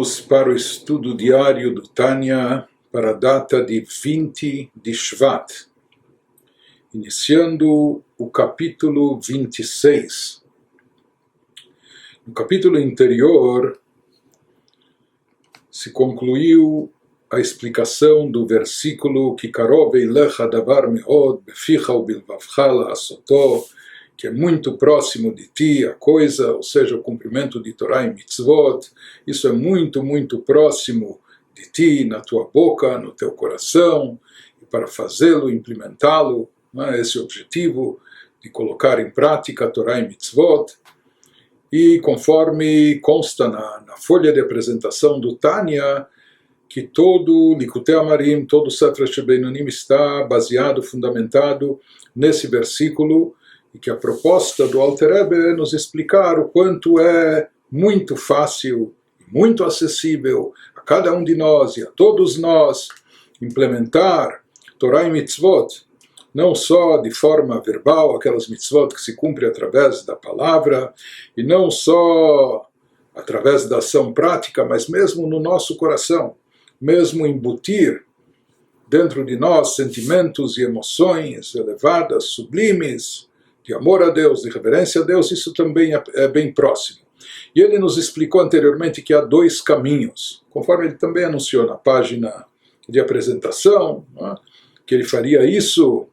Vamos para o estudo diário do Tânia para a data de 20 de Shvat, iniciando o capítulo 26. No capítulo anterior se concluiu a explicação do versículo que Karov eilecha davar meod beficha ubilvavcha la'asoto, que é muito próximo de ti a coisa, ou seja, o cumprimento de Torá e Mitzvot. Isso é muito, muito próximo de ti, na tua boca, no teu coração, e para fazê-lo, implementá-lo, esse objetivo de colocar em prática Torá e Mitzvot. E conforme consta na folha de apresentação do Tânia, que todo Likutei Amarim, todo Sefer Shebeinonim está baseado, fundamentado nesse versículo, e que a proposta do Alter Rebbe é nos explicar o quanto é muito fácil, muito acessível a cada um de nós e a todos nós implementar Torá e Mitzvot, não só de forma verbal, aquelas mitzvot que se cumprem através da palavra, e não só através da ação prática, mas mesmo no nosso coração, mesmo embutir dentro de nós sentimentos e emoções elevadas, sublimes, de amor a Deus, de reverência a Deus. Isso também é bem próximo. E ele nos explicou anteriormente que há dois caminhos, conforme ele também anunciou na página de apresentação, que ele faria isso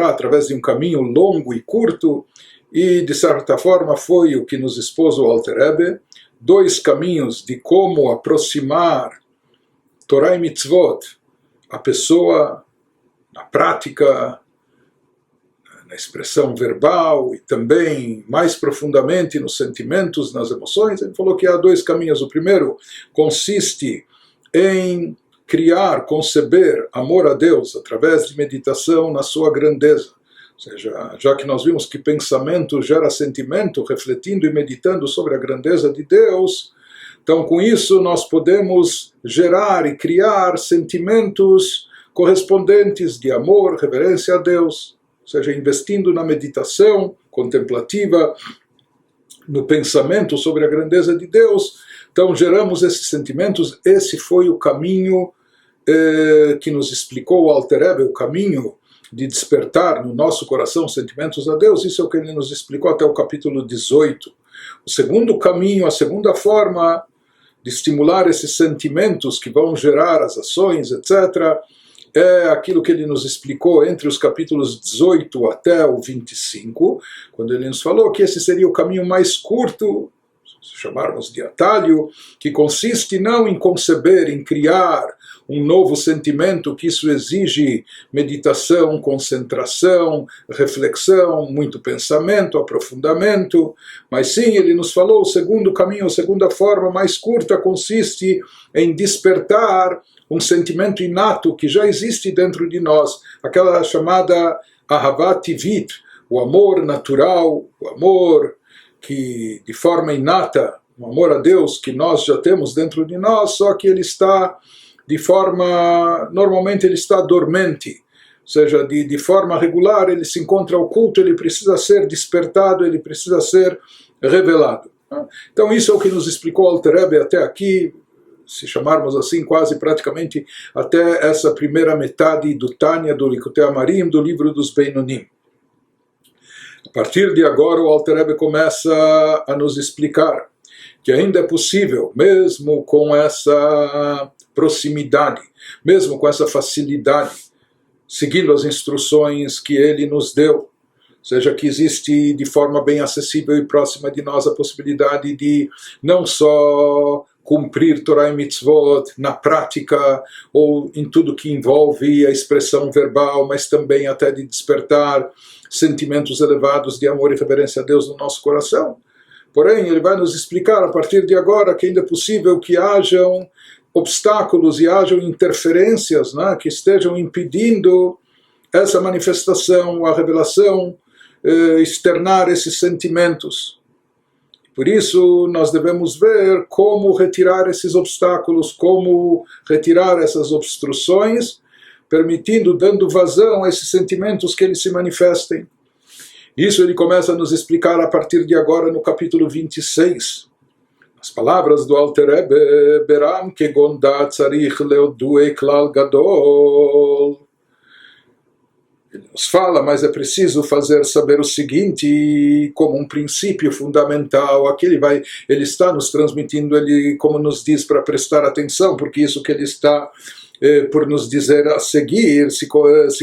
através de um caminho longo e curto, e de certa forma foi o que nos expôs o Alter Rebbe, dois caminhos de como aproximar Torá e Mitzvot a pessoa na prática, na expressão verbal e também mais profundamente nos sentimentos, nas emoções. Ele falou que há dois caminhos. O primeiro consiste em criar, conceber amor a Deus através de meditação na sua grandeza. Ou seja, já que nós vimos que pensamento gera sentimento, refletindo e meditando sobre a grandeza de Deus, então com isso nós podemos gerar e criar sentimentos correspondentes de amor, reverência a Deus. Ou seja, investindo na meditação contemplativa, no pensamento sobre a grandeza de Deus, então geramos esses sentimentos. Esse foi o caminho que nos explicou o Alter Rebbe, o caminho de despertar no nosso coração sentimentos a Deus. Isso é o que ele nos explicou até o capítulo 18. O segundo caminho, a segunda forma de estimular esses sentimentos que vão gerar as ações, etc., é aquilo que ele nos explicou entre os capítulos 18 até o 25, quando ele nos falou que esse seria o caminho mais curto, se chamarmos de atalho, que consiste não em conceber, em criar um novo sentimento, que isso exige meditação, concentração, reflexão, muito pensamento, aprofundamento, mas sim, ele nos falou, o segundo caminho, a segunda forma mais curta consiste em despertar um sentimento inato que já existe dentro de nós, aquela chamada Ahavat Tivit, o amor natural, o amor que de forma inata, o amor a Deus que nós já temos dentro de nós, só que ele está de forma, normalmente ele está dormente, ou seja, de forma regular ele se encontra oculto, ele precisa ser despertado, ele precisa ser revelado. Então isso é o que nos explicou Alter Rebbe até aqui, se chamarmos assim, quase praticamente até essa primeira metade do Tânia, do Likutei Amarim, do livro dos Beinonim. A partir de agora o Alter Rebbe começa a nos explicar que ainda é possível, mesmo com essa proximidade, mesmo com essa facilidade, seguindo as instruções que ele nos deu, ou seja, que existe de forma bem acessível e próxima de nós a possibilidade de não só cumprir Torá e Mitzvot na prática ou em tudo que envolve a expressão verbal, mas também até de despertar sentimentos elevados de amor e reverência a Deus no nosso coração. Porém, ele vai nos explicar a partir de agora que ainda é possível que hajam obstáculos e hajam interferências, que estejam impedindo essa manifestação, a revelação, externar esses sentimentos. Por isso, nós devemos ver como retirar esses obstáculos, como retirar essas obstruções, permitindo, dando vazão a esses sentimentos que eles se manifestem. Isso ele começa a nos explicar a partir de agora no capítulo 26. As palavras do Alter Rebbe, Beram kegon da'at tzarich leodue klal gadol. Ele nos fala, mas é preciso saber o seguinte, como um princípio fundamental. Aqui ele está nos transmitindo, ele, como nos diz, para prestar atenção, porque isso que ele está por nos dizer a seguir se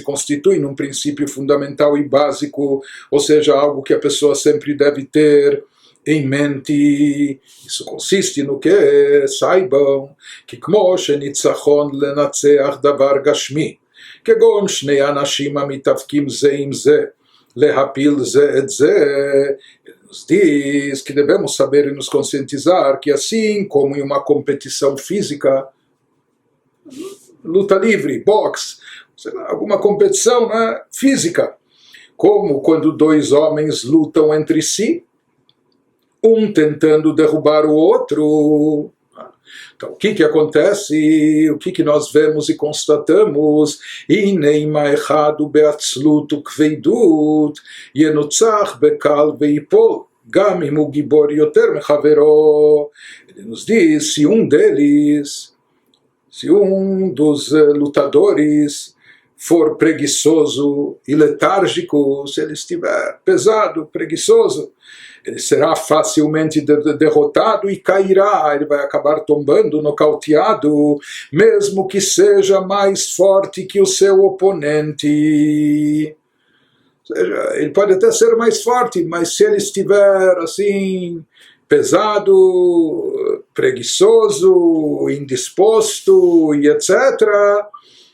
constitui num princípio fundamental e básico, ou seja, algo que a pessoa sempre deve ter em mente. Isso consiste no que? Saibam que כמו שניצחון לנצח דבר גשמי, כגון שני אנשים המתאבקים זה עם זה, להפיל זה את זה, nos diz que devemos saber e nos conscientizar que assim como em uma competição física, luta livre, boxe, alguma competição, né, física, como quando dois homens lutam entre si, um tentando derrubar o outro. Então, o que acontece? O que nós vemos e constatamos? Ineima echadu beatzlut ukveidut yenutzach bekal veipol gam im hu gibor yoter mechavero. Ele nos diz, se um dos lutadores for preguiçoso e letárgico, se ele estiver pesado, preguiçoso, ele será facilmente derrotado e cairá, ele vai acabar tombando, nocauteado, mesmo que seja mais forte que o seu oponente. Ou seja, ele pode até ser mais forte, mas se ele estiver assim, pesado, preguiçoso, indisposto e etc.,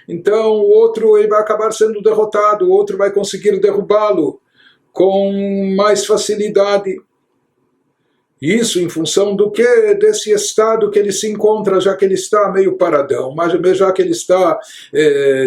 então o outro ele vai acabar sendo derrotado, o outro vai conseguir derrubá-lo com mais facilidade. Isso em função do que? Desse estado que ele se encontra, já que ele está meio paradão, mas já que ele está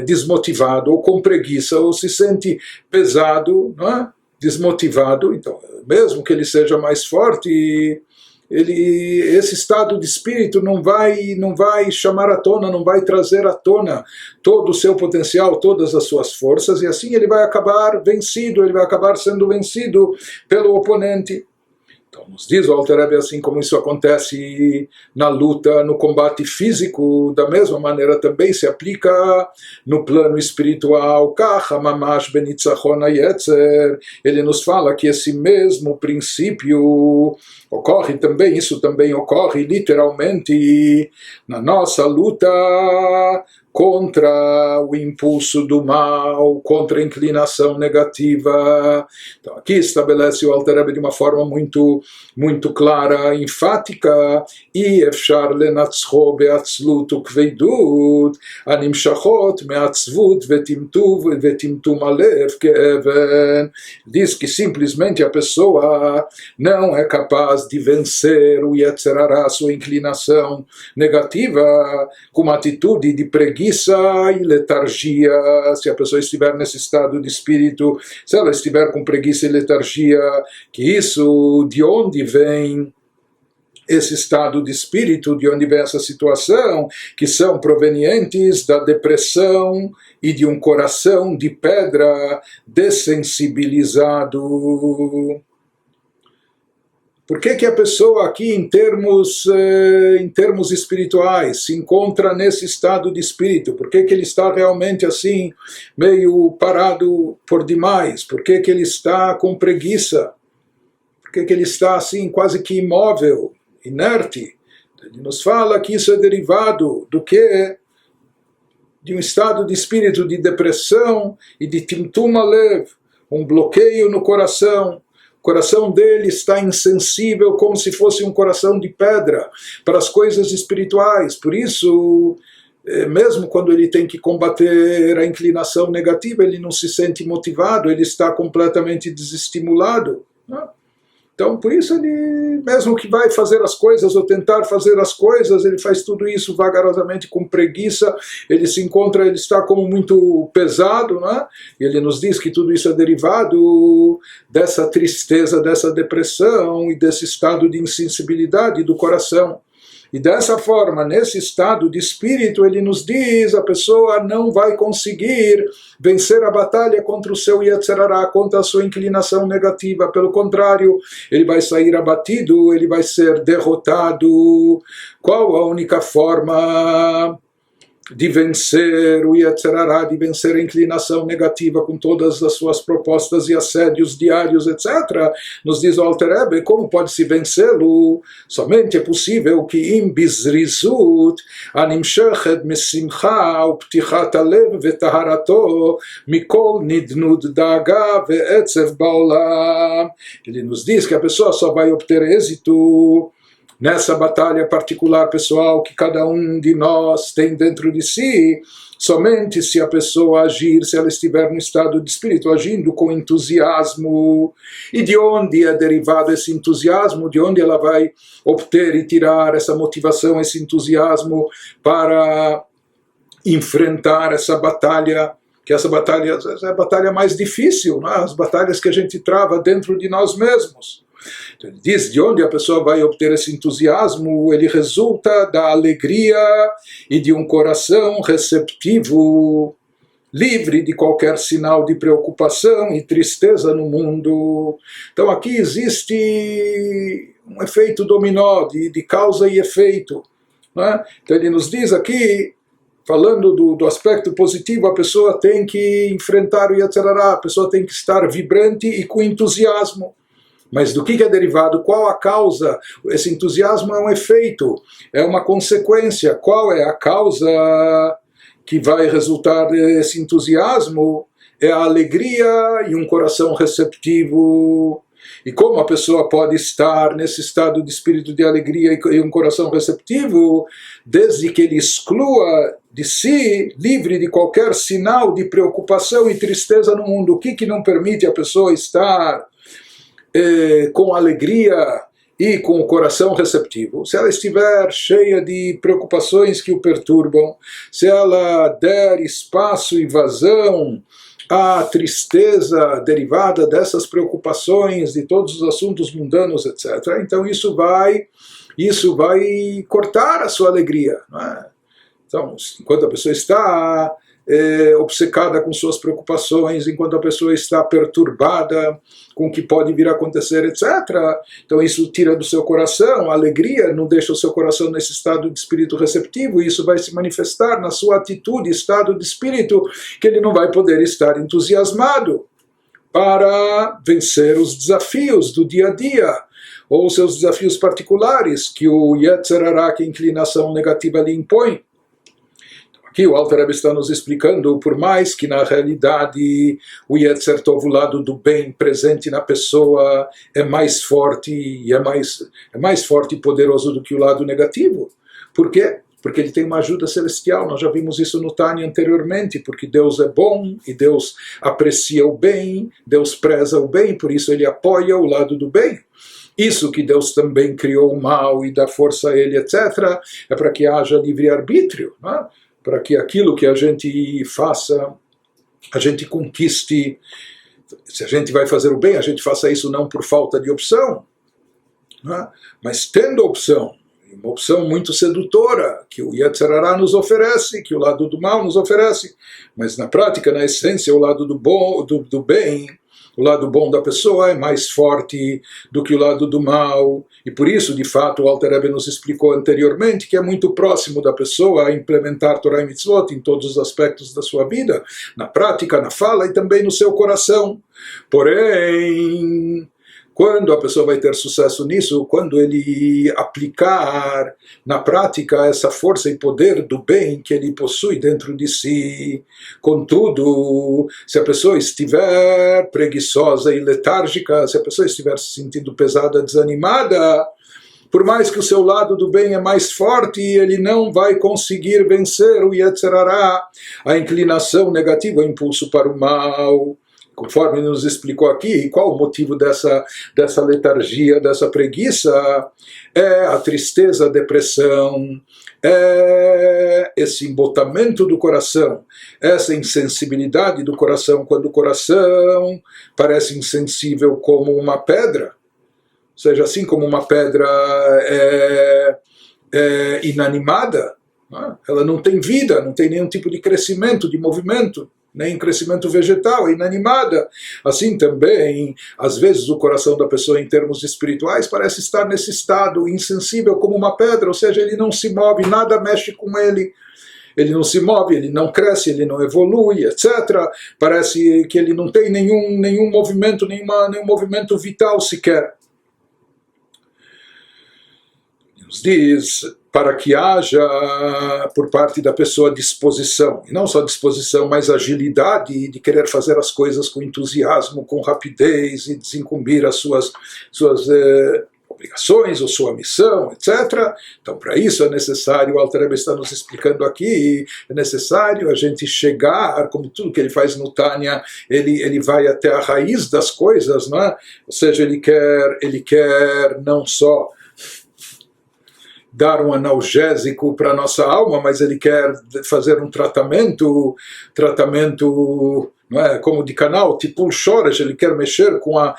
desmotivado, ou com preguiça, ou se sente pesado, não é? Desmotivado. Então, mesmo que ele seja mais forte, esse estado de espírito não vai chamar à tona, não vai trazer à tona todo o seu potencial, todas as suas forças, e assim ele vai acabar vencido, ele vai acabar sendo vencido pelo oponente. Então nos diz o Alter Rebbe, assim como isso acontece na luta, no combate físico, da mesma maneira também se aplica no plano espiritual. Kacha mamash benitzachon hayetzer. Ele nos fala que esse mesmo princípio ocorre também, isso também ocorre literalmente na nossa luta contra o impulso do mal, contra a inclinação negativa. Então aqui estabelece o Alter Rebbe de uma forma muito, muito clara, enfática, e efshar lenatzcho beatzlut ukveidut animshachot meatzvut vetimtum alev ke'even. Diz que simplesmente a pessoa não é capaz de vencer o Yetzer Hara, sua inclinação negativa, com uma atitude de preguiça e letargia. Se a pessoa estiver nesse estado de espírito, se ela estiver com preguiça e letargia, que isso, de onde vem esse estado de espírito, de onde vem essa situação, que são provenientes da depressão e de um coração de pedra dessensibilizado. Por que a pessoa aqui, em termos espirituais, se encontra nesse estado de espírito? Por que ele está realmente assim, meio parado por demais? Por que ele está com preguiça? Por que ele está assim, quase que imóvel, inerte? Ele nos fala que isso é derivado do que? De um estado de espírito de depressão e de timtum alev, um bloqueio no coração. O coração dele está insensível, como se fosse um coração de pedra, para as coisas espirituais. Por isso, mesmo quando ele tem que combater a inclinação negativa, ele não se sente motivado, ele está completamente desestimulado. Então, por isso, ele, mesmo que vai fazer as coisas ou tentar fazer as coisas, ele faz tudo isso vagarosamente, com preguiça, ele está como muito pesado, né? E ele nos diz que tudo isso é derivado dessa tristeza, dessa depressão e desse estado de insensibilidade do coração. E dessa forma, nesse estado de espírito, ele nos diz, a pessoa não vai conseguir vencer a batalha contra o seu Yetzer Hara, contra a sua inclinação negativa. Pelo contrário, ele vai sair abatido, ele vai ser derrotado. Qual a única forma de vencer o Yetzer Hara, de vencer a inclinação negativa com todas as suas propostas e assédios diários, etc. Nos diz o Alter Rebbe, como pode-se vencê-lo? Somente é possível que im bizrizut animshechet mesimcha uptichat alev vetaharato mikol nidnud daga ve'etzev baolam. Ele nos diz que a pessoa só vai obter êxito nessa batalha particular pessoal que cada um de nós tem dentro de si, somente se a pessoa agir, se ela estiver no estado de espírito, agindo com entusiasmo. E de onde é derivado esse entusiasmo? De onde ela vai obter e tirar essa motivação, esse entusiasmo para enfrentar essa batalha? Que essa batalha é a batalha mais difícil, né? As batalhas que a gente trava dentro de nós mesmos. Então, ele diz de onde a pessoa vai obter esse entusiasmo. Ele resulta da alegria e de um coração receptivo, livre de qualquer sinal de preocupação e tristeza no mundo. Então aqui existe um efeito dominó de causa e efeito, né? Então ele nos diz aqui, falando do aspecto positivo, a pessoa tem que enfrentar o Yetzer Hara, a pessoa tem que estar vibrante e com entusiasmo. Mas do que é derivado? Qual a causa? Esse entusiasmo é um efeito, é uma consequência. Qual é a causa que vai resultar desse entusiasmo? É a alegria e um coração receptivo. E como a pessoa pode estar nesse estado de espírito de alegria e um coração receptivo? Desde que ele exclua de si, livre de qualquer sinal de preocupação e tristeza no mundo. O que não permite a pessoa estar com alegria e com o coração receptivo? Se ela estiver cheia de preocupações que o perturbam, se ela der espaço e vazão à tristeza derivada dessas preocupações, de todos os assuntos mundanos, etc., então isso vai cortar a sua alegria, não é? Então, enquanto a pessoa está obcecada com suas preocupações, enquanto a pessoa está perturbada com o que pode vir a acontecer, etc. Então isso tira do seu coração a alegria, não deixa o seu coração nesse estado de espírito receptivo, e isso vai se manifestar na sua atitude, estado de espírito, que ele não vai poder estar entusiasmado para vencer os desafios do dia a dia, ou seus desafios particulares que o Yetzer Hara, que a inclinação negativa lhe impõe. Aqui o Alter Rebbe está nos explicando, por mais que na realidade o Yetzer Tov, o lado do bem presente na pessoa, é mais forte e é mais forte e poderoso do que o lado negativo. Por quê? Porque ele tem uma ajuda celestial. Nós já vimos isso no Tânia anteriormente, porque Deus é bom e Deus aprecia o bem, Deus preza o bem, por isso ele apoia o lado do bem. Isso que Deus também criou o mal e dá força a ele, etc., é para que haja livre-arbítrio, né? Para que aquilo que a gente faça, a gente conquiste. Se a gente vai fazer o bem, a gente faça isso não por falta de opção, né? Mas tendo opção, uma opção muito sedutora, que o Yetzer Hara nos oferece, que o lado do mal nos oferece, mas na prática, na essência, o lado do bom, do bem, o lado bom da pessoa é mais forte do que o lado do mal, e por isso, de fato, o Alter Rebbe nos explicou anteriormente que é muito próximo da pessoa a implementar Torah e Mitzvot em todos os aspectos da sua vida, na prática, na fala e também no seu coração. Porém, quando a pessoa vai ter sucesso nisso, quando ele aplicar na prática essa força e poder do bem que ele possui dentro de si. Contudo, se a pessoa estiver preguiçosa e letárgica, se a pessoa estiver se sentindo pesada, desanimada, por mais que o seu lado do bem é mais forte, ele não vai conseguir vencer o Yetzer Hara, a inclinação negativa, o impulso para o mal. Conforme nos explicou aqui, qual o motivo dessa letargia, dessa preguiça? É a tristeza, a depressão, é esse embotamento do coração, essa insensibilidade do coração, quando o coração parece insensível como uma pedra. Ou seja, assim como uma pedra inanimada, ela não tem vida, não tem nenhum tipo de crescimento, de movimento, nem crescimento vegetal, é inanimada. Assim também, às vezes o coração da pessoa em termos espirituais parece estar nesse estado insensível como uma pedra, ou seja, ele não se move, nada mexe com ele. Ele não se move, ele não cresce, ele não evolui, etc. Parece que ele não tem nenhum movimento, nenhum movimento vital sequer. Nos diz para que haja por parte da pessoa disposição, e não só disposição, mas agilidade de querer fazer as coisas com entusiasmo, com rapidez e desincumbir as suas obrigações ou sua missão, etc. Então, para isso é necessário, o Alter Rebbe está nos explicando aqui, é necessário a gente chegar, como tudo que ele faz no Tânia, ele vai até a raiz das coisas, não é? Ou seja, ele quer não só dar um analgésico para a nossa alma, mas ele quer fazer um tratamento não é, como de canal, tipo Shoresh, ele quer mexer com a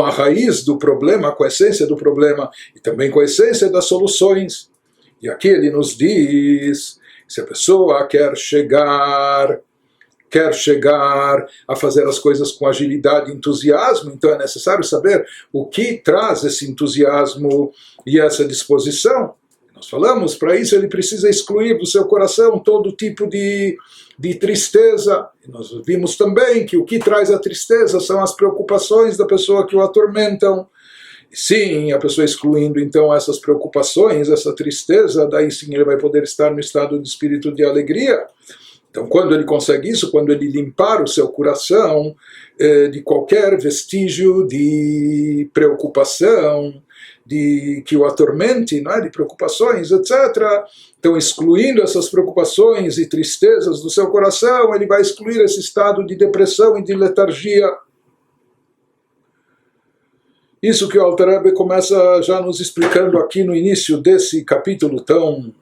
raiz do problema, com a essência do problema, e também com a essência das soluções. E aqui ele nos diz, se a pessoa quer chegar a fazer as coisas com agilidade e entusiasmo, então é necessário saber o que traz esse entusiasmo e essa disposição. Nós falamos, para isso ele precisa excluir do seu coração todo tipo de tristeza. E nós vimos também que o que traz a tristeza são as preocupações da pessoa que o atormentam. E sim, a pessoa excluindo então essas preocupações, essa tristeza, daí sim ele vai poder estar no estado de espírito de alegria. Então, quando ele consegue isso, quando ele limpar o seu coração de qualquer vestígio de preocupação, que o atormente, não é? De preocupações, etc. Então, excluindo essas preocupações e tristezas do seu coração, ele vai excluir esse estado de depressão e de letargia. Isso que o Alter Rebbe começa já nos explicando aqui no início desse capítulo tão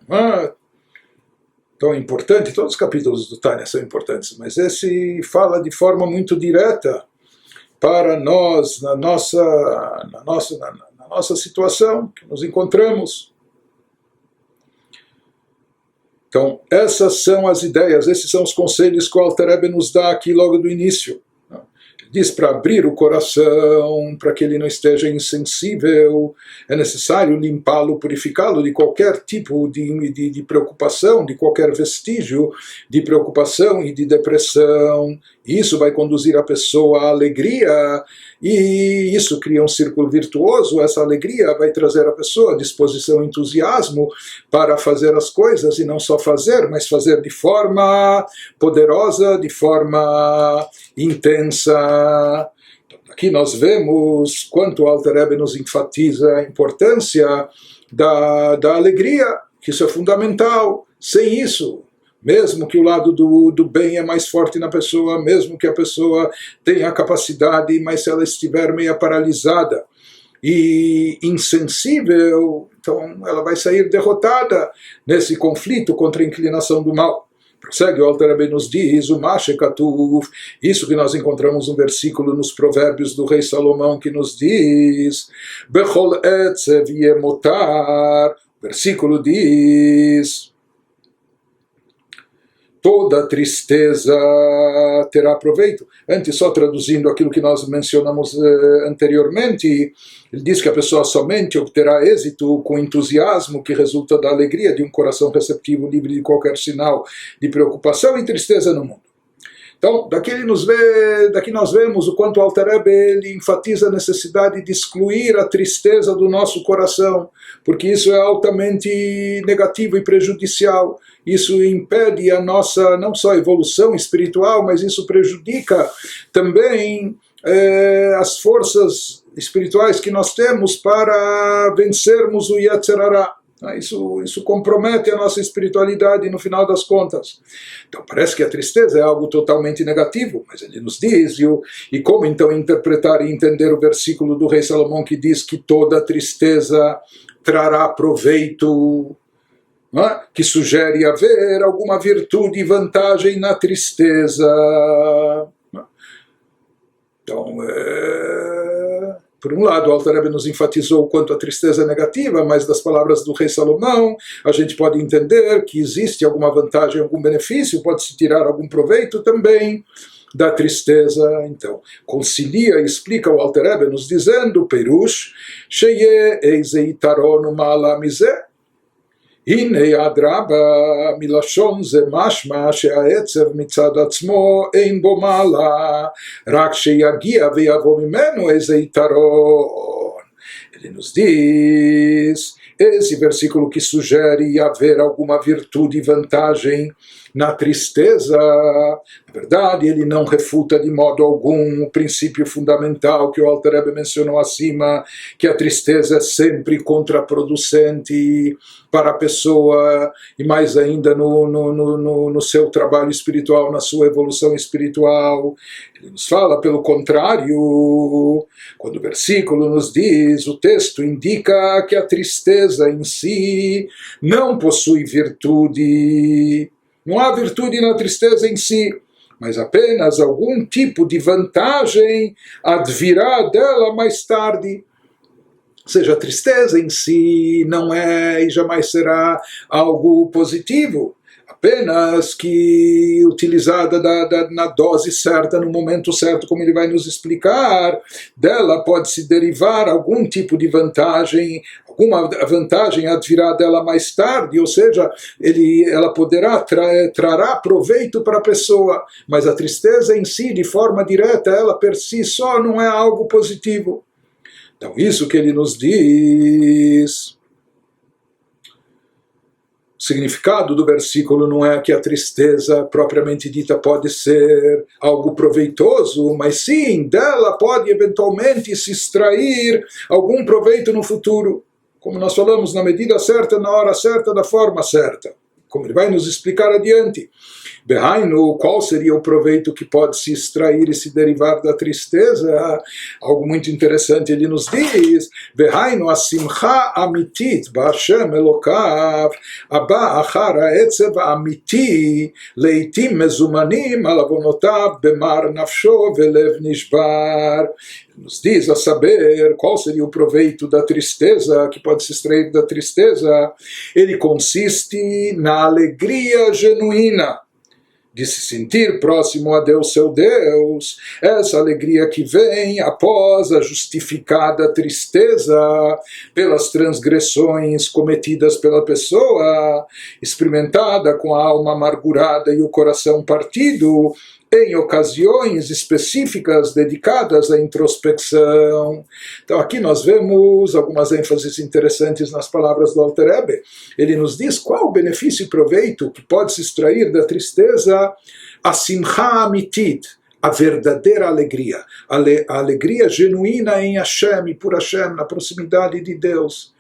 importante. Todos os capítulos do Tânia são importantes, mas esse fala de forma muito direta para nós, na nossa situação que nos encontramos. Então, essas são as ideias, esses são os conselhos que o Alter Rebbe nos dá aqui logo do início. Diz para abrir o coração, para que ele não esteja insensível, é necessário limpá-lo, purificá-lo de qualquer tipo de preocupação, de qualquer vestígio de preocupação e de depressão. Isso vai conduzir a pessoa à alegria, e isso cria um círculo virtuoso. Essa alegria vai trazer à pessoa disposição e entusiasmo para fazer as coisas, e não só fazer, mas fazer de forma poderosa, de forma intensa. Então, aqui nós vemos quanto o Alter Rebbe nos enfatiza a importância da alegria, que isso é fundamental. Sem isso, mesmo que o lado do bem é mais forte na pessoa, mesmo que a pessoa tenha a capacidade, mas se ela estiver meio paralisada e insensível, então ela vai sair derrotada nesse conflito contra a inclinação do mal. Prossegue o Alter Rebbe nos diz, o Mashekatuv, isso que nós encontramos no versículo nos provérbios do rei Salomão, que nos diz, Bechol etzev yemotar, o versículo diz, toda tristeza terá proveito. Antes, só traduzindo aquilo que nós mencionamos anteriormente, ele diz que a pessoa somente obterá êxito com entusiasmo que resulta da alegria de um coração receptivo, livre de qualquer sinal de preocupação e tristeza no mundo. Então, daqui nós vemos o quanto o Alter Rebbe ele enfatiza a necessidade de excluir a tristeza do nosso coração, porque isso é altamente negativo e prejudicial. Isso impede a nossa, não só evolução espiritual, mas isso prejudica também as forças espirituais que nós temos para vencermos o Yetzer Hara. Isso compromete a nossa espiritualidade no final das contas. Então parece que a tristeza é algo totalmente negativo, mas ele nos diz, e como então interpretar e entender o versículo do rei Salomão que diz que toda tristeza trará proveito, que sugere haver alguma virtude e vantagem na tristeza. Então, por um lado, o Alter Rebbe nos enfatizou o quanto a tristeza é negativa, mas das palavras do rei Salomão, a gente pode entender que existe alguma vantagem, algum benefício, pode-se tirar algum proveito também da tristeza. Então, concilia e explica o Alter Rebbe nos dizendo, Perush, Sheye Eize Itaron Ma'ala Mizeh, הנה אדרבה מלשון זה משמע שהעצב מצד עצמו אין בו מעלה, רק שיגיע ויבוא ממנו איזה יתרון. Ele nos diz, esse versículo que sugere haver alguma virtude e vantagem na tristeza, na verdade ele não refuta de modo algum o princípio fundamental que o Alter Rebbe mencionou acima, que a tristeza é sempre contraproducente para a pessoa, e mais ainda no seu trabalho espiritual, na sua evolução espiritual. Ele nos fala, pelo contrário, quando o versículo nos diz, o texto indica que a tristeza em si não possui virtude. Não há virtude na tristeza em si, mas apenas algum tipo de vantagem advirá dela mais tarde. Ou seja, a tristeza em si não é e jamais será algo positivo, apenas que utilizada na dose certa, no momento certo, como ele vai nos explicar, dela pode-se derivar algum tipo de vantagem, alguma vantagem advirá dela mais tarde, ou seja, ela trará proveito para a pessoa, mas a tristeza em si, de forma direta, ela per si só não é algo positivo. Então, isso que ele nos diz. O significado do versículo não é que a tristeza propriamente dita pode ser algo proveitoso, mas sim, dela pode eventualmente se extrair algum proveito no futuro. Como nós falamos, na medida certa, na hora certa, da forma certa. Como ele vai nos explicar adiante. Behainu, qual seria o proveito que pode se extrair e se derivar da tristeza? Algo muito interessante ele nos diz. Behainu asimcha amitit b'Hashem Elokav abba achar ha'etzev amiti leitim mezumanim al avonotav bemar nafsho velev nishbar. Nos diz a saber qual seria o proveito da tristeza, que pode se extrair da tristeza. Ele consiste na alegria genuína de se sentir próximo a Deus, seu Deus, essa alegria que vem após a justificada tristeza pelas transgressões cometidas pela pessoa, experimentada com a alma amargurada e o coração partido, em ocasiões específicas dedicadas à introspecção. Então aqui nós vemos algumas ênfases interessantes nas palavras do Alter Rebbe. Ele nos diz qual o benefício e proveito que pode se extrair da tristeza, a simcha amitit, a verdadeira alegria, a alegria genuína em Hashem e por Hashem, na proximidade de Deus.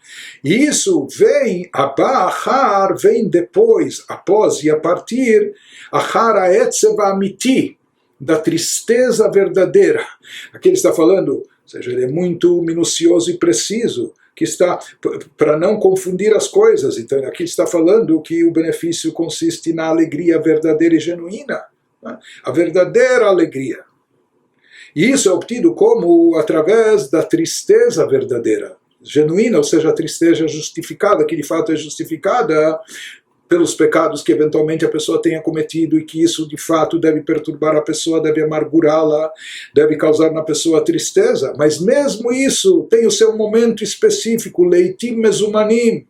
E isso vem, abachar, vem depois, após e a partir, achar ha'etzev amiti, da tristeza verdadeira. Aqui ele está falando, ou seja, ele é muito minucioso e preciso, que está para não confundir as coisas. Então aqui está falando que o benefício consiste na alegria verdadeira e genuína, né? A verdadeira alegria. E isso é obtido como através da tristeza verdadeira, genuína, ou seja, a tristeza justificada, que de fato é justificada pelos pecados que eventualmente a pessoa tenha cometido e que isso de fato deve perturbar a pessoa, deve amargurá-la, deve causar na pessoa tristeza. Mas mesmo isso tem o seu momento específico, leitim mezumanim.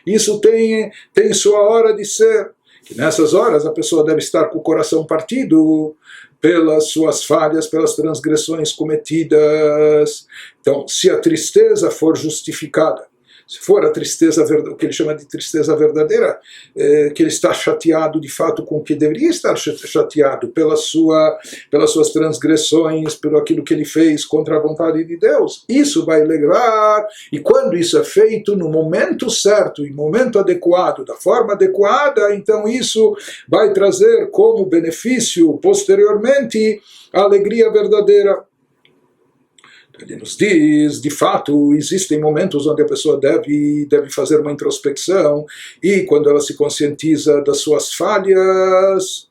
Isso tem sua hora de ser. Que nessas horas a pessoa deve estar com o coração partido pelas suas falhas, pelas transgressões cometidas. Então, se a tristeza for justificada, se for a tristeza, o que ele chama de tristeza verdadeira, que ele está chateado de fato com o que deveria estar chateado, pelas suas transgressões, pelo aquilo que ele fez contra a vontade de Deus, isso vai levar, e quando isso é feito no momento certo, em momento adequado, da forma adequada, então isso vai trazer como benefício, posteriormente, a alegria verdadeira. Ele nos diz, de fato, existem momentos onde a pessoa deve fazer uma introspecção, e quando ela se conscientiza das suas falhas,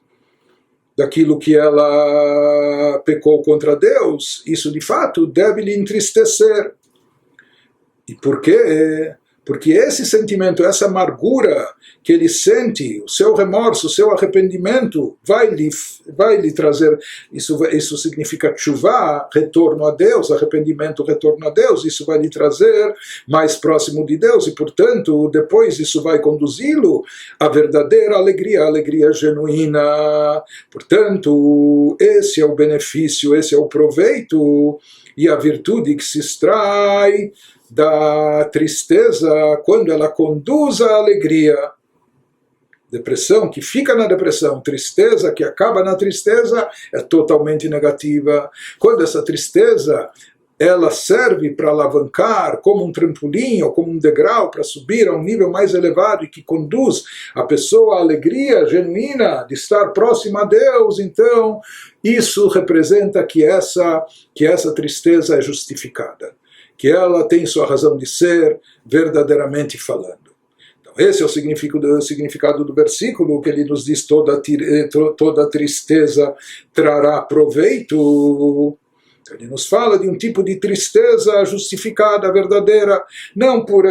daquilo que ela pecou contra Deus, isso de fato deve lhe entristecer. E por quê? Porque esse sentimento, essa amargura que ele sente, o seu remorso, o seu arrependimento, vai lhe trazer, isso significa tshuva, retorno a Deus, arrependimento, retorno a Deus, isso vai lhe trazer mais próximo de Deus, e portanto, depois isso vai conduzi-lo à verdadeira alegria, a alegria genuína. Portanto, esse é o benefício, esse é o proveito, e a virtude que se extrai da tristeza quando ela conduz à alegria. Depressão que fica na depressão, tristeza que acaba na tristeza, é totalmente negativa. Quando essa tristeza ela serve para alavancar como um trampolim ou como um degrau para subir a um nível mais elevado e que conduz a pessoa à alegria genuína de estar próxima a Deus, então isso representa que essa tristeza é justificada, que ela tem sua razão de ser verdadeiramente falando. Então, esse é o significado do versículo, que ele nos diz: toda tristeza trará proveito. Então, ele nos fala de um tipo de tristeza justificada, verdadeira, não por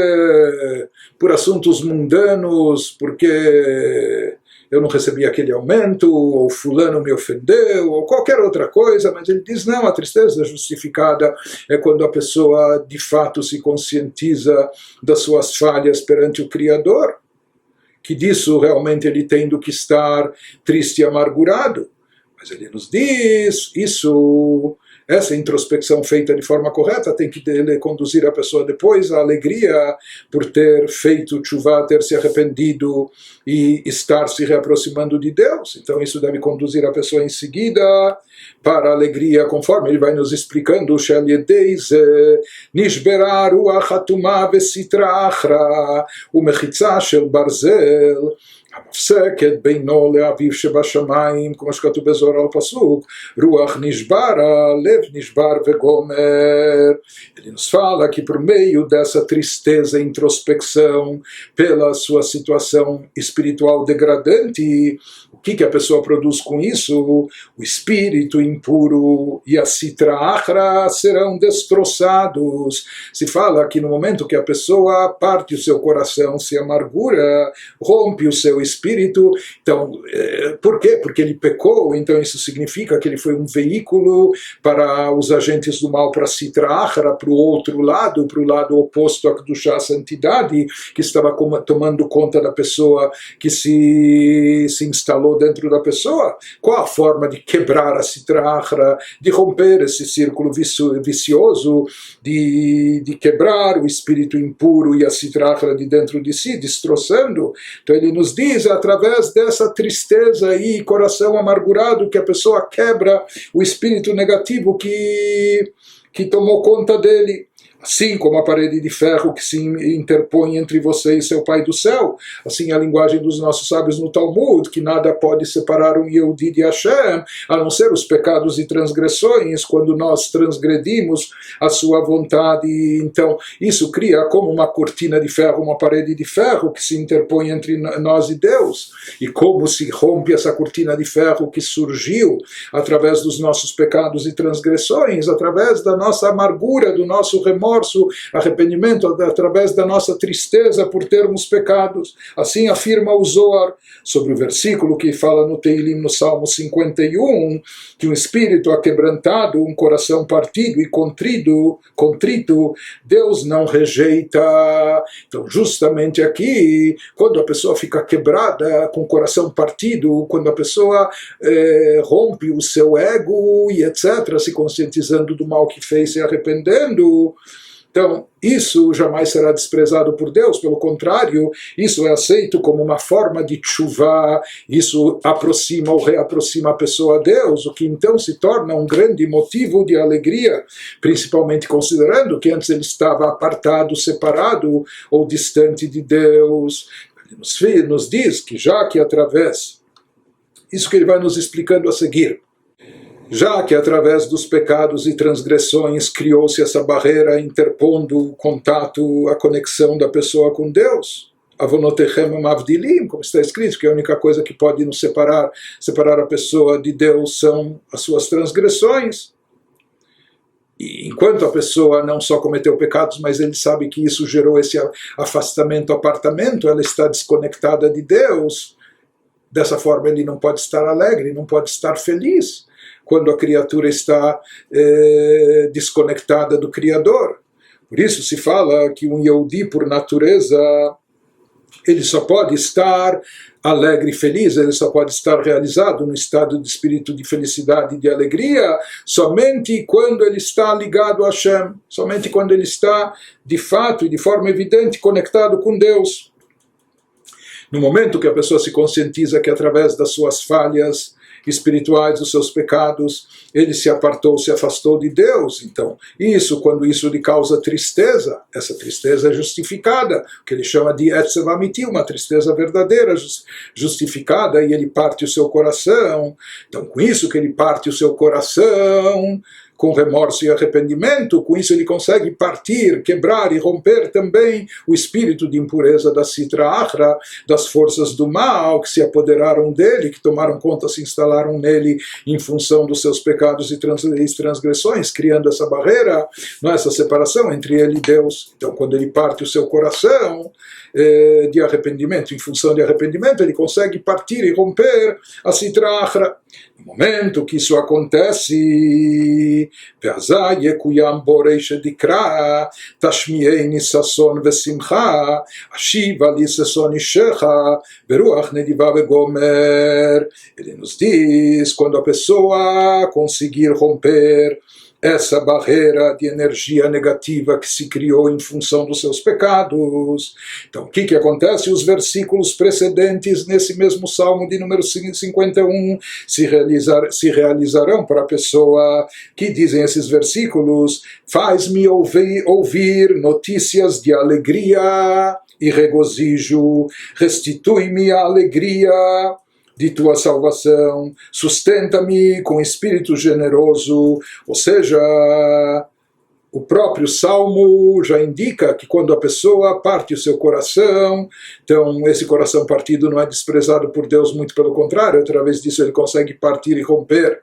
assuntos mundanos, porque eu não recebi aquele aumento, ou fulano me ofendeu, ou qualquer outra coisa, mas ele diz, não, a tristeza justificada é quando a pessoa de fato se conscientiza das suas falhas perante o Criador, que disso realmente ele tem do que estar triste e amargurado. Mas ele nos diz, essa introspecção feita de forma correta tem que conduzir a pessoa depois à alegria por ter feito tshuva, ter se arrependido e estar se reaproximando de Deus. Então isso deve conduzir a pessoa em seguida para a alegria, conforme ele vai nos explicando, shel yedei ze nishbera ruach hatumah vesitra achra umechitza shel barzel המפסקת בינו לאביו שבשמיים, כמו שכתוב בזוהר על פסוק, רוח נשברה, לב נשבר וגומר. Ele nos fala que por meio dessa tristeza, introspecção, pela sua situação espiritual degradante, o que a pessoa produz com isso? O espírito impuro e a sitra achra serão destroçados. Se fala que no momento que a pessoa parte o seu coração, se amargura, rompe o seu espírito. Então, por quê? Porque ele pecou, então isso significa que ele foi um veículo para os agentes do mal, para a sitra achra, para o outro lado, para o lado oposto à Kedushá, a santidade, que estava tomando conta da pessoa, que se instalou dentro da pessoa. Qual a forma de quebrar a sitra achra, de romper esse círculo vicioso, de quebrar o espírito impuro e a sitra achra de dentro de si, destroçando? Então ele nos diz, através dessa tristeza e coração amargurado, que a pessoa quebra o espírito negativo que tomou conta dele. Assim como a parede de ferro que se interpõe entre você e seu Pai do céu, assim a linguagem dos nossos sábios no Talmud, que nada pode separar um Yehudi de Hashem, a não ser os pecados e transgressões, quando nós transgredimos a sua vontade. Então, isso cria como uma cortina de ferro, uma parede de ferro que se interpõe entre nós e Deus. E como se rompe essa cortina de ferro que surgiu através dos nossos pecados e transgressões, através da nossa amargura, do nosso remorso, arrependimento, através da nossa tristeza por termos pecados. Assim afirma o Zohar sobre o versículo que fala no Teilim, no Salmo 51, que um espírito aquebrantado, um coração partido e contrito, Deus não rejeita. Então, justamente aqui, quando a pessoa fica quebrada, com o coração partido, quando a pessoa rompe o seu ego e etc., se conscientizando do mal que fez, se arrependendo, então, isso jamais será desprezado por Deus, pelo contrário, isso é aceito como uma forma de tshuva, isso aproxima ou reaproxima a pessoa a Deus, o que então se torna um grande motivo de alegria, principalmente considerando que antes ele estava apartado, separado ou distante de Deus. Ele nos diz que já que através, isso que ele vai nos explicando a seguir, já que através dos pecados e transgressões criou-se essa barreira interpondo o contato, a conexão da pessoa com Deus, avonotechem mavdilim, como está escrito, que a única coisa que pode nos separar a pessoa de Deus são as suas transgressões. E enquanto a pessoa não só cometeu pecados, mas ele sabe que isso gerou esse afastamento, apartamento, ela está desconectada de Deus. Dessa forma ele não pode estar alegre, não pode estar feliz, quando a criatura está desconectada do Criador. Por isso se fala que um Yehudi, por natureza, ele só pode estar alegre e feliz, ele só pode estar realizado no estado de espírito de felicidade e de alegria somente quando ele está ligado a Hashem, somente quando ele está de fato e de forma evidente conectado com Deus. No momento que a pessoa se conscientiza que através das suas falhas espirituais, dos seus pecados, ele se apartou, se afastou de Deus. Então, quando isso lhe causa tristeza, essa tristeza é justificada, o que ele chama de Etzev Amiti, uma tristeza verdadeira, justificada, e ele parte o seu coração. Então, com isso que ele parte o seu coração, com remorso e arrependimento, com isso ele consegue partir, quebrar e romper também o espírito de impureza da Sitra Achra, das forças do mal que se apoderaram dele, que tomaram conta, se instalaram nele em função dos seus pecados e transgressões, criando essa barreira, essa separação entre ele e Deus. Então, quando ele parte o seu coração de arrependimento, em função de arrependimento, ele consegue partir e romper a Sitra Achra. No momento que isso acontece, ואזי יקוים בורא שדקרא תשמיעני ששון ושמחה אשיבה לי ששון אישך ברוח נדיבה וגומר. Ele nos diz, quando a pessoa conseguir romper essa barreira de energia negativa que se criou em função dos seus pecados. Então, o que acontece? Os versículos precedentes, nesse mesmo Salmo de número 51, se realizarão para a pessoa que dizem esses versículos: faz-me ouvir notícias de alegria e regozijo, restitui-me a alegria de tua salvação, sustenta-me com espírito generoso. Ou seja, o próprio Salmo já indica que quando a pessoa parte o seu coração, então esse coração partido não é desprezado por Deus, muito pelo contrário, através disso ele consegue partir e romper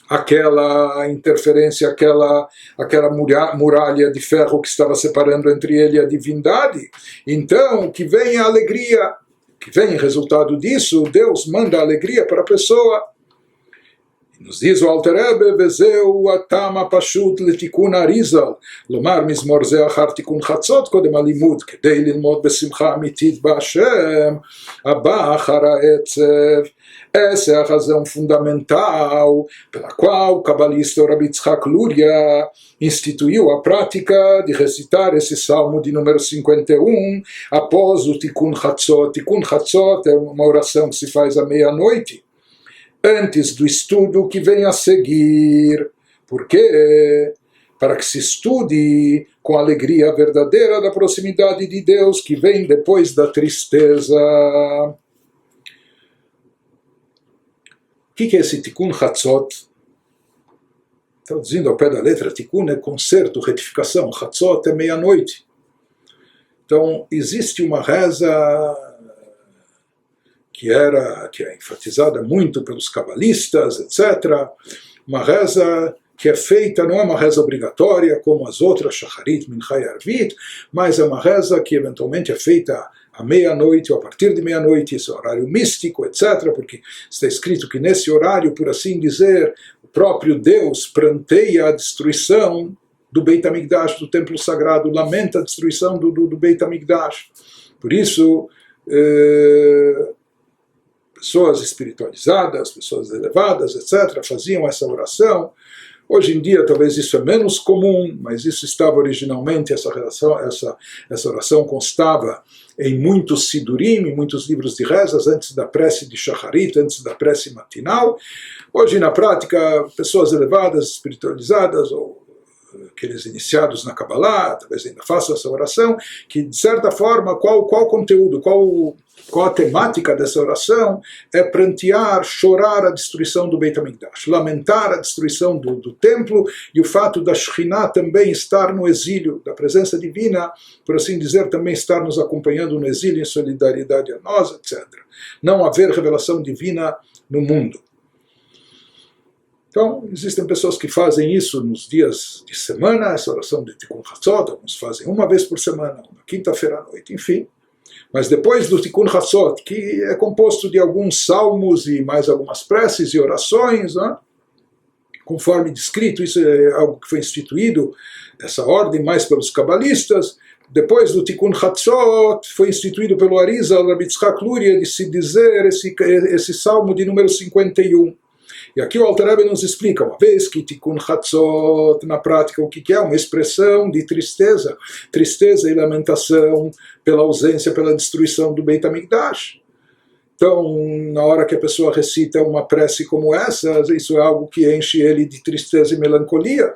aquela interferência, aquela muralha de ferro que estava separando entre ele e a divindade. Então, que venha a alegria, que vem resultado disso, Deus manda alegria para a pessoa. Nos diz o Alter Rebbe, vezeu atam הפשוט לתיקון האריזל, לומר מזמור זה אחר תיקון חצות קודם הלימוד, כדי ללמוד בשמחה אמיתית בהשם, הבא אחר העצב. Essa é a razão fundamental pela qual o cabalista Rabi Yitzhak Luria instituiu a prática de recitar esse salmo de número 51 após o Tikkun Chatzot. Tikkun Chatzot é uma oração que se faz à meia-noite, antes do estudo que vem a seguir. Por quê? Para que se estude com a alegria verdadeira da proximidade de Deus que vem depois da tristeza. O que é esse Tikkun Chatzot? Traduzindo ao pé da letra, Tikkun é conserto, retificação, Chatzot é meia-noite. Então, existe uma reza que é enfatizada muito pelos cabalistas, etc. Uma reza que é feita, não é uma reza obrigatória como as outras, Shacharit, Mincha e Arvit, mas é uma reza que eventualmente é feita à meia-noite ou a partir de meia-noite, esse é horário místico, etc., porque está escrito que nesse horário, por assim dizer, o próprio Deus pranteia a destruição do Beit HaMikdash, do templo sagrado, lamenta a destruição do Beit HaMikdash. Por isso, pessoas espiritualizadas, pessoas elevadas, etc., faziam essa oração. Hoje em dia talvez isso é menos comum, mas isso estava originalmente, essa oração constava em muitos sidurim, em muitos livros de rezas, antes da prece de Shacharit, antes da prece matinal. Hoje na prática, pessoas elevadas, espiritualizadas, ou aqueles iniciados na Kabbalah, talvez ainda façam essa oração, que de certa forma, qual o conteúdo, qual a temática dessa oração é prantear, chorar a destruição do Beit HaMikdash, lamentar a destruição do templo e o fato da Shekhinah também estar no exílio, da presença divina, por assim dizer, também estar nos acompanhando no exílio em solidariedade a nós, etc. Não haver revelação divina no mundo. Então, existem pessoas que fazem isso nos dias de semana, essa oração de Tikkun Hatzot, alguns fazem uma vez por semana, uma quinta-feira à noite, enfim. Mas depois do Tikkun Hatzot, que é composto de alguns salmos e mais algumas preces e orações, né? Conforme descrito, isso é algo que foi instituído, essa ordem mais pelos cabalistas. Depois do Tikkun Hatzot, foi instituído pelo Arizal, Rabbi Yitzhak Luria, de se dizer esse salmo de número 51. E aqui o Alter Rebbe nos explica, uma vez que Tikkun Hatzot, na prática, o que é? Uma expressão de tristeza e lamentação pela ausência, pela destruição do Beit HaMikdash. Então, na hora que a pessoa recita uma prece como essa, isso é algo que enche ele de tristeza e melancolia.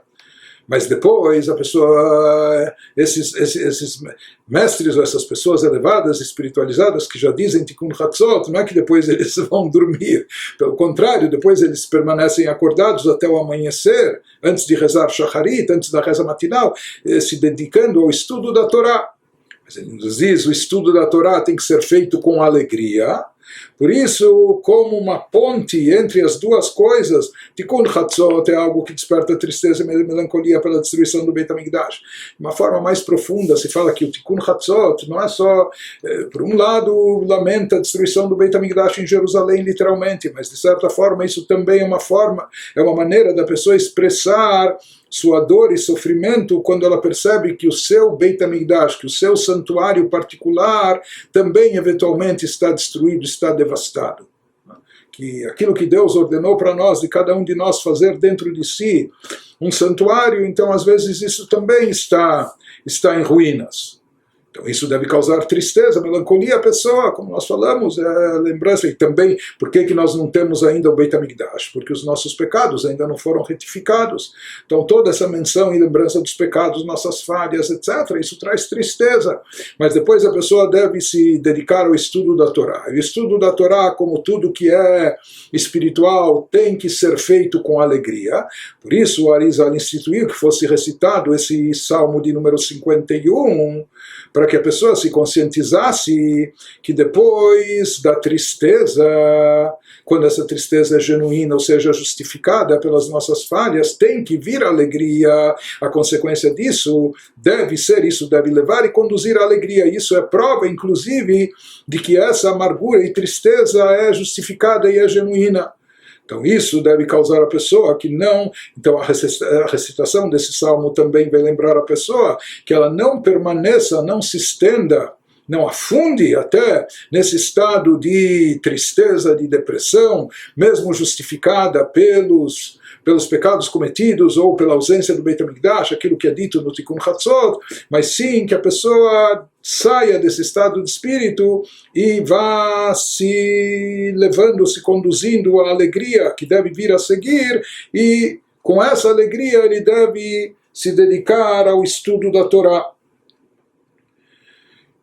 Mas depois a pessoa, esses mestres ou essas pessoas elevadas, espiritualizadas, que já dizem Tikkun Hatzot, não é que depois eles vão dormir. Pelo contrário, depois eles permanecem acordados até o amanhecer, antes de rezar Shacharit, antes da reza matinal, se dedicando ao estudo da Torá. Mas ele nos diz, o estudo da Torá tem que ser feito com alegria. Por isso, como uma ponte entre as duas coisas, Tikkun Hatzot é algo que desperta tristeza e melancolia pela destruição do Beit HaMikdash. De uma forma mais profunda, se fala que o Tikkun Hatzot não é só, por um lado, lamenta a destruição do Beit HaMikdash em Jerusalém, literalmente, mas de certa forma isso também é uma maneira da pessoa expressar sua dor e sofrimento quando ela percebe que o seu Beit HaMikdash, que o seu santuário particular também eventualmente está destruído, está devastado. Que aquilo que Deus ordenou para nós, de cada um de nós fazer dentro de si um santuário, então às vezes isso também está em ruínas. Então isso deve causar tristeza, melancolia à pessoa, como nós falamos, lembrança. E também, por que nós não temos ainda o Beit HaMikdash? Porque os nossos pecados ainda não foram retificados. Então toda essa menção e lembrança dos pecados, nossas falhas, etc., isso traz tristeza. Mas depois a pessoa deve se dedicar ao estudo da Torá. E o estudo da Torá, como tudo que é espiritual, tem que ser feito com alegria. Por isso o Arizal instituiu que fosse recitado esse salmo de número 51, para que a pessoa se conscientizasse que depois da tristeza, quando essa tristeza é genuína, ou seja, justificada pelas nossas falhas, tem que vir a alegria. A consequência disso deve levar e conduzir à alegria. Isso é prova, inclusive, de que essa amargura e tristeza é justificada e é genuína. Então isso deve causar a pessoa que não... Então a recitação desse salmo também vai lembrar a pessoa que ela não permaneça, não se estenda, não afunde até nesse estado de tristeza, de depressão, mesmo justificada pelos pecados cometidos ou pela ausência do Beit HaMikdash, aquilo que é dito no Tikkun Hatzot, mas sim que a pessoa saia desse estado de espírito e vá se levando, se conduzindo à alegria que deve vir a seguir, e com essa alegria ele deve se dedicar ao estudo da Torá.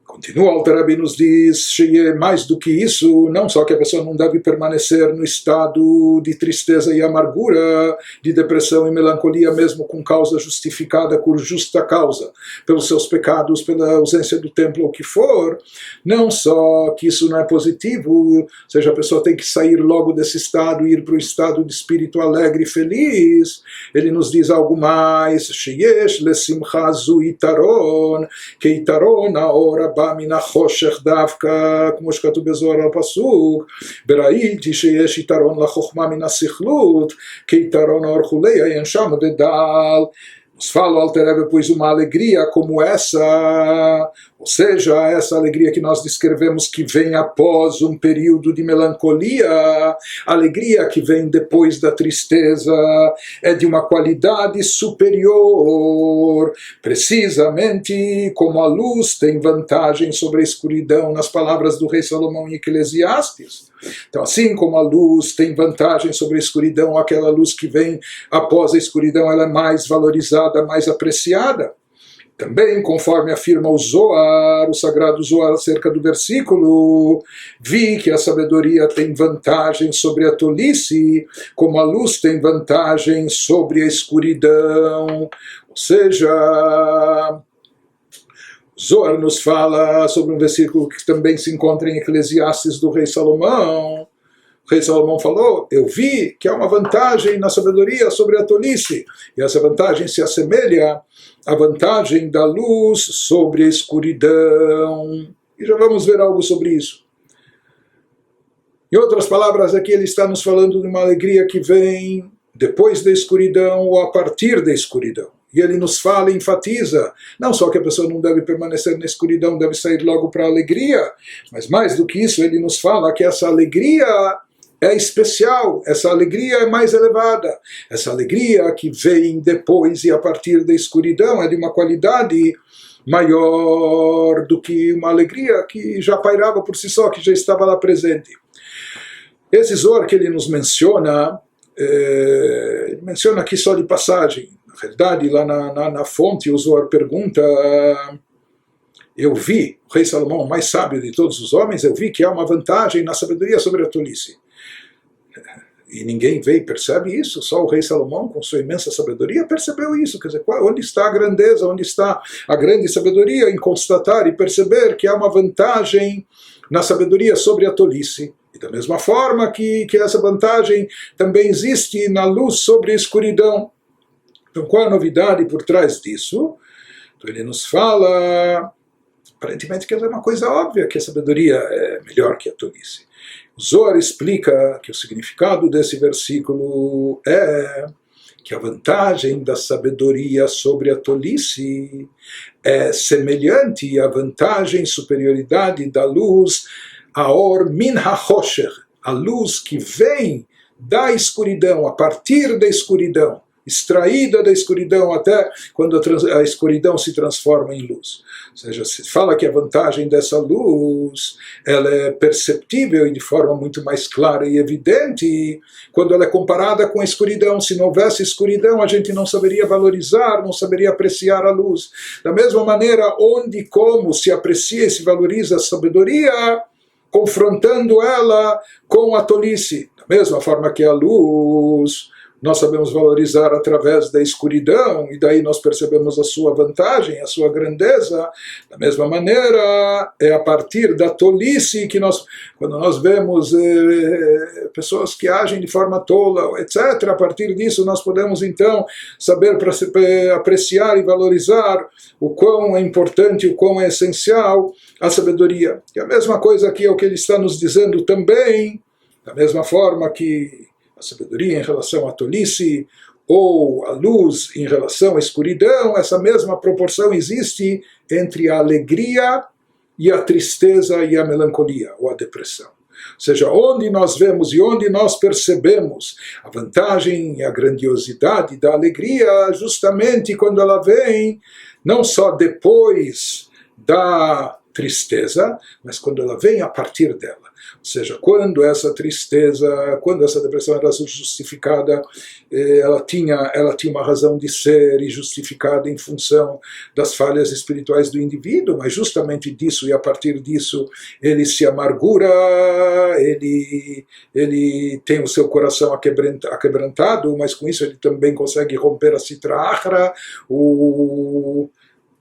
Continua, Alter Rebbe nos diz, mais do que isso, não só que a pessoa não deve permanecer no estado de tristeza e amargura, de depressão e melancolia, mesmo com causa justificada, por justa causa, pelos seus pecados, pela ausência do templo, ou o que for, não só que isso não é positivo, ou seja, a pessoa tem que sair logo desse estado e ir para o estado de espírito alegre e feliz. Ele nos diz algo mais, sheyesh lesimcha zu itaron, que itaron aora מן החושך דווקא, כמו שכתוב בזוהר הפסוק, וראיתי שיש יתרון לחוכמה מן הסכלות, כיתרון האור כולי, אין שם ודל. Nos fala o Alter Rebbe, pois uma alegria como essa, ou seja, essa alegria que nós descrevemos que vem após um período de melancolia, a alegria que vem depois da tristeza, é de uma qualidade superior, precisamente como a luz tem vantagem sobre a escuridão, nas palavras do rei Salomão em Eclesiastes. Então, assim como a luz tem vantagem sobre a escuridão, aquela luz que vem após a escuridão, ela é mais valorizada, mais apreciada. Também, conforme afirma o Zohar, o sagrado Zohar, acerca do versículo, vi que a sabedoria tem vantagem sobre a tolice, como a luz tem vantagem sobre a escuridão. Ou seja, Zohar nos fala sobre um versículo que também se encontra em Eclesiastes do rei Salomão. O rei Salomão falou, eu vi que há uma vantagem na sabedoria sobre a tolice, e essa vantagem se assemelha à vantagem da luz sobre a escuridão. E já vamos ver algo sobre isso. Em outras palavras, aqui ele está nos falando de uma alegria que vem depois da escuridão ou a partir da escuridão. E ele nos fala e enfatiza, não só que a pessoa não deve permanecer na escuridão, deve sair logo para a alegria, mas mais do que isso, ele nos fala que essa alegria é especial, essa alegria é mais elevada, essa alegria que vem depois e a partir da escuridão é de uma qualidade maior do que uma alegria que já pairava por si só, que já estava lá presente. Esse Zohar que ele nos menciona, ele menciona aqui só de passagem. Na verdade, lá na fonte, o Zohar pergunta, eu vi, o rei Salomão, o mais sábio de todos os homens, eu vi que há uma vantagem na sabedoria sobre a tolice. E ninguém vê e percebe isso, só o rei Salomão, com sua imensa sabedoria, percebeu isso. Quer dizer, onde está a grandeza, onde está a grande sabedoria em constatar e perceber que há uma vantagem na sabedoria sobre a tolice. E da mesma forma que essa vantagem também existe na luz sobre a escuridão. Então, qual é a novidade por trás disso? Então, ele nos fala, aparentemente, que é uma coisa óbvia, que a sabedoria é melhor que a tolice. O Zohar explica que o significado desse versículo é que a vantagem da sabedoria sobre a tolice é semelhante à vantagem e superioridade da luz Aor min ha-chosher, a luz que vem da escuridão, a partir da escuridão, extraída da escuridão até quando a escuridão se transforma em luz. Ou seja, se fala que a vantagem dessa luz ela é perceptível e de forma muito mais clara e evidente quando ela é comparada com a escuridão. Se não houvesse escuridão, a gente não saberia valorizar, não saberia apreciar a luz. Da mesma maneira, onde e como se aprecia e se valoriza a sabedoria, confrontando ela com a tolice. Da mesma forma que a luz nós sabemos valorizar através da escuridão, e daí nós percebemos a sua vantagem, a sua grandeza. Da mesma maneira, é a partir da tolice que nós, quando nós vemos pessoas que agem de forma tola, etc., a partir disso nós podemos então saber apreciar e valorizar o quão é importante, o quão é essencial a sabedoria. E a mesma coisa aqui é o que ele está nos dizendo também, da mesma forma que a sabedoria em relação à tolice, ou a luz em relação à escuridão, essa mesma proporção existe entre a alegria e a tristeza e a melancolia, ou a depressão. Ou seja, onde nós vemos e onde nós percebemos a vantagem e a grandiosidade da alegria, justamente quando ela vem, não só depois da tristeza, mas quando ela vem a partir dela. Ou seja, quando essa tristeza, quando essa depressão era justificada, ela tinha uma razão de ser e justificada em função das falhas espirituais do indivíduo, mas justamente disso e a partir disso ele se amargura, ele tem o seu coração aquebrantado, mas com isso ele também consegue romper a Sitra Achra,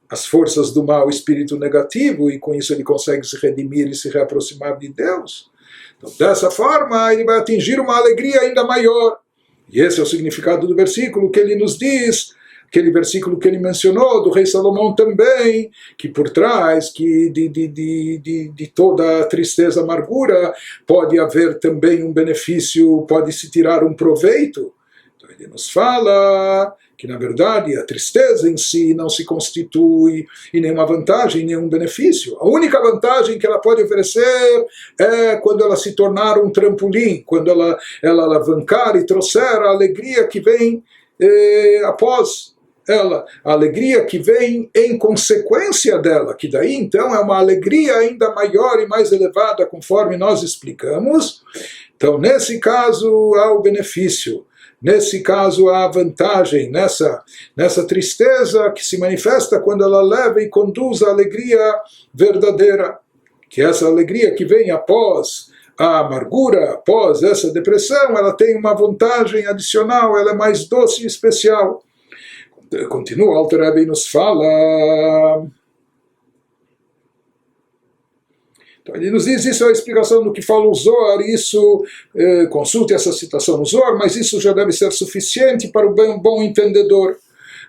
as forças do mal, o espírito negativo, e com isso ele consegue se redimir e se reaproximar de Deus. Então, dessa forma, ele vai atingir uma alegria ainda maior. E esse é o significado do versículo que ele nos diz, aquele versículo que ele mencionou, do rei Salomão também, que por trás de toda a tristeza, amargura, pode haver também um benefício, pode-se tirar um proveito. Então ele nos fala que, na verdade, a tristeza em si não se constitui em nenhuma vantagem, em nenhum benefício. A única vantagem que ela pode oferecer é quando ela se tornar um trampolim, quando ela alavancar e trouxer a alegria que vem após a alegria que vem em consequência dela, que daí então é uma alegria ainda maior e mais elevada, conforme nós explicamos. Então, nesse caso, há o benefício. Nesse caso, há a vantagem nessa tristeza que se manifesta quando ela leva e conduz a alegria verdadeira, que essa alegria que vem após a amargura, após essa depressão, ela tem uma vantagem adicional, ela é mais doce e especial. Continua, o Alter Rebbe nos fala... Então, ele nos diz, isso é a explicação do que fala o Zohar, isso, consulte essa citação no Zohar, mas isso já deve ser suficiente para o bom entendedor.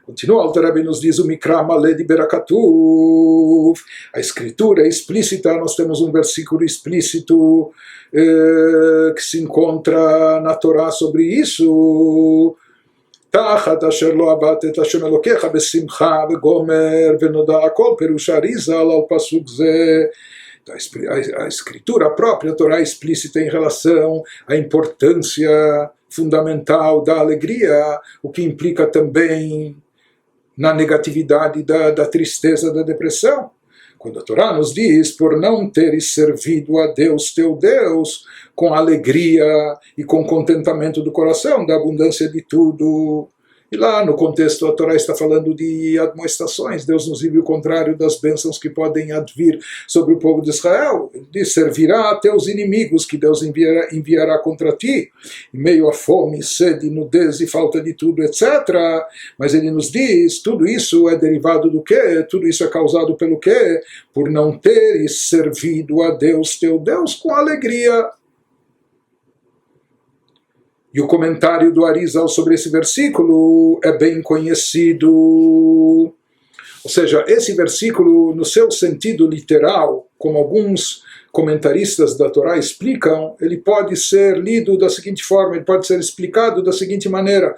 Continua, o Alter Rebbe nos diz, o Mikra Malé de Berakatuv, a escritura é explícita, nós temos um versículo explícito que se encontra na Torá sobre isso, תחת אשר לא עבדת את השם אלוקיך בשמחה וגומר ונודע הכל פירוש אריזל על פסוק זה. A escritura própria, a Torá explícita em relação à importância fundamental da alegria, o que implica também na negatividade da tristeza, da depressão. Quando a Torá nos diz, por não teres servido a Deus, teu Deus, com alegria e com contentamento do coração, da abundância de tudo. E lá no contexto a Torá está falando de admoestações, Deus nos livre o contrário das bênçãos que podem advir sobre o povo de Israel. Ele diz, servirá a teus inimigos que Deus enviará contra ti, em meio a fome, sede, nudez e falta de tudo, etc. Mas ele nos diz, tudo isso é derivado do quê? Tudo isso é causado pelo quê? Por não teres servido a Deus, teu Deus, com alegria. E o comentário do Arizal sobre esse versículo é bem conhecido. Ou seja, esse versículo, no seu sentido literal, como alguns comentaristas da Torá explicam, ele pode ser lido da seguinte forma, ele pode ser explicado da seguinte maneira.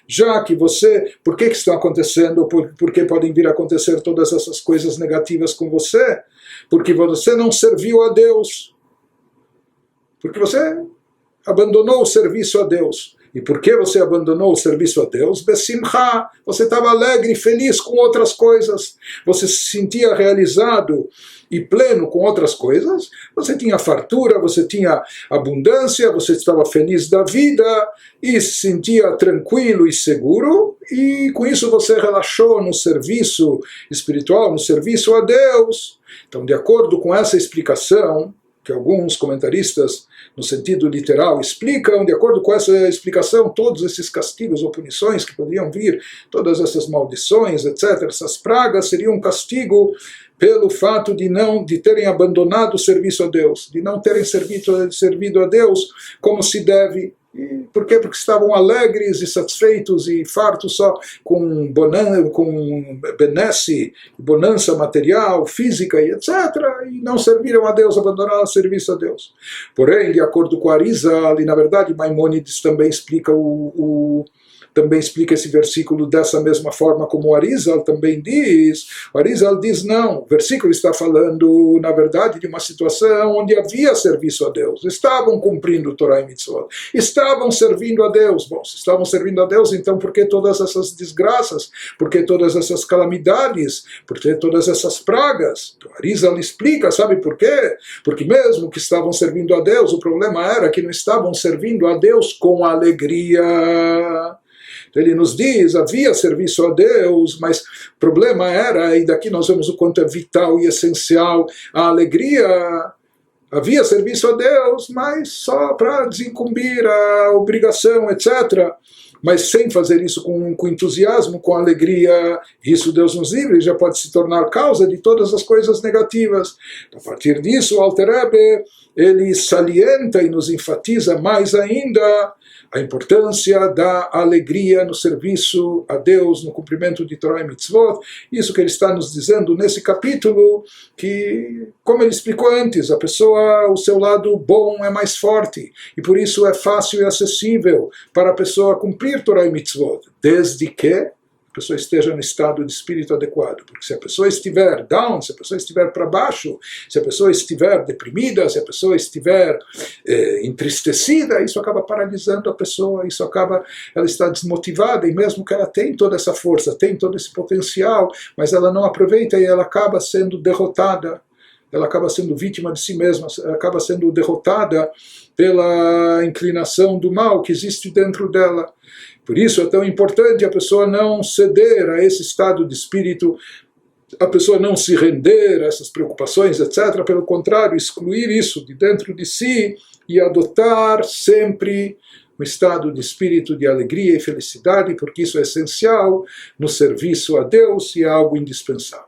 Já que você... Por que estão acontecendo? Por que podem vir a acontecer todas essas coisas negativas com você? Porque você não serviu a Deus. Porque você abandonou o serviço a Deus. E por que você abandonou o serviço a Deus? Besimcha, você estava alegre e feliz com outras coisas. Você se sentia realizado e pleno com outras coisas. Você tinha fartura, você tinha abundância, você estava feliz da vida e se sentia tranquilo e seguro. E com isso você relaxou no serviço espiritual, no serviço a Deus. Então, de acordo com essa explicação, que alguns comentaristas, no sentido literal, explicam, de acordo com essa explicação, todos esses castigos ou punições que poderiam vir, todas essas maldições, etc., essas pragas, seriam um castigo pelo fato de terem abandonado o serviço a Deus, de não terem servido a Deus como se deve. E por quê? Porque estavam alegres e satisfeitos e fartos só com benesse, bonança material, física e etc. E não serviram a Deus, abandonaram o serviço a Deus. Porém, de acordo com Arizal, e na verdade Maimônides também explica também explica esse versículo dessa mesma forma como o Arizal também diz. O Arizal diz não, o versículo está falando, na verdade, de uma situação onde havia serviço a Deus. Estavam cumprindo Torá e Mitzvot. Estavam servindo a Deus. Bom, se estavam servindo a Deus, então por que todas essas desgraças? Por que todas essas calamidades? Por que todas essas pragas? Então, Arizal explica, sabe por quê? Porque mesmo que estavam servindo a Deus, o problema era que não estavam servindo a Deus com alegria. Ele nos diz, havia serviço a Deus, mas o problema era, e daqui nós vemos o quanto é vital e essencial a alegria. Havia serviço a Deus, mas só para desincumbir a obrigação, etc. Mas sem fazer isso com entusiasmo, com alegria, isso Deus nos livre, já pode se tornar causa de todas as coisas negativas. A partir disso, o Alter Rebbe, ele salienta e nos enfatiza mais ainda a importância da alegria no serviço a Deus, no cumprimento de Torá e Mitzvot. Isso que ele está nos dizendo nesse capítulo, que, como ele explicou antes, a pessoa, o seu lado bom é mais forte, e por isso é fácil e acessível para a pessoa cumprir Torá e Mitzvot, desde que pessoa esteja no estado de espírito adequado. Porque se a pessoa estiver down, se a pessoa estiver para baixo, se a pessoa estiver deprimida, se a pessoa estiver entristecida, isso acaba paralisando a pessoa, ela está desmotivada, e mesmo que ela tenha toda essa força, tem todo esse potencial, mas ela não aproveita e ela acaba sendo derrotada, ela acaba sendo vítima de si mesma, ela acaba sendo derrotada pela inclinação do mal que existe dentro dela. Por isso é tão importante a pessoa não ceder a esse estado de espírito, a pessoa não se render a essas preocupações, etc. Pelo contrário, excluir isso de dentro de si e adotar sempre um estado de espírito de alegria e felicidade, porque isso é essencial no serviço a Deus e é algo indispensável.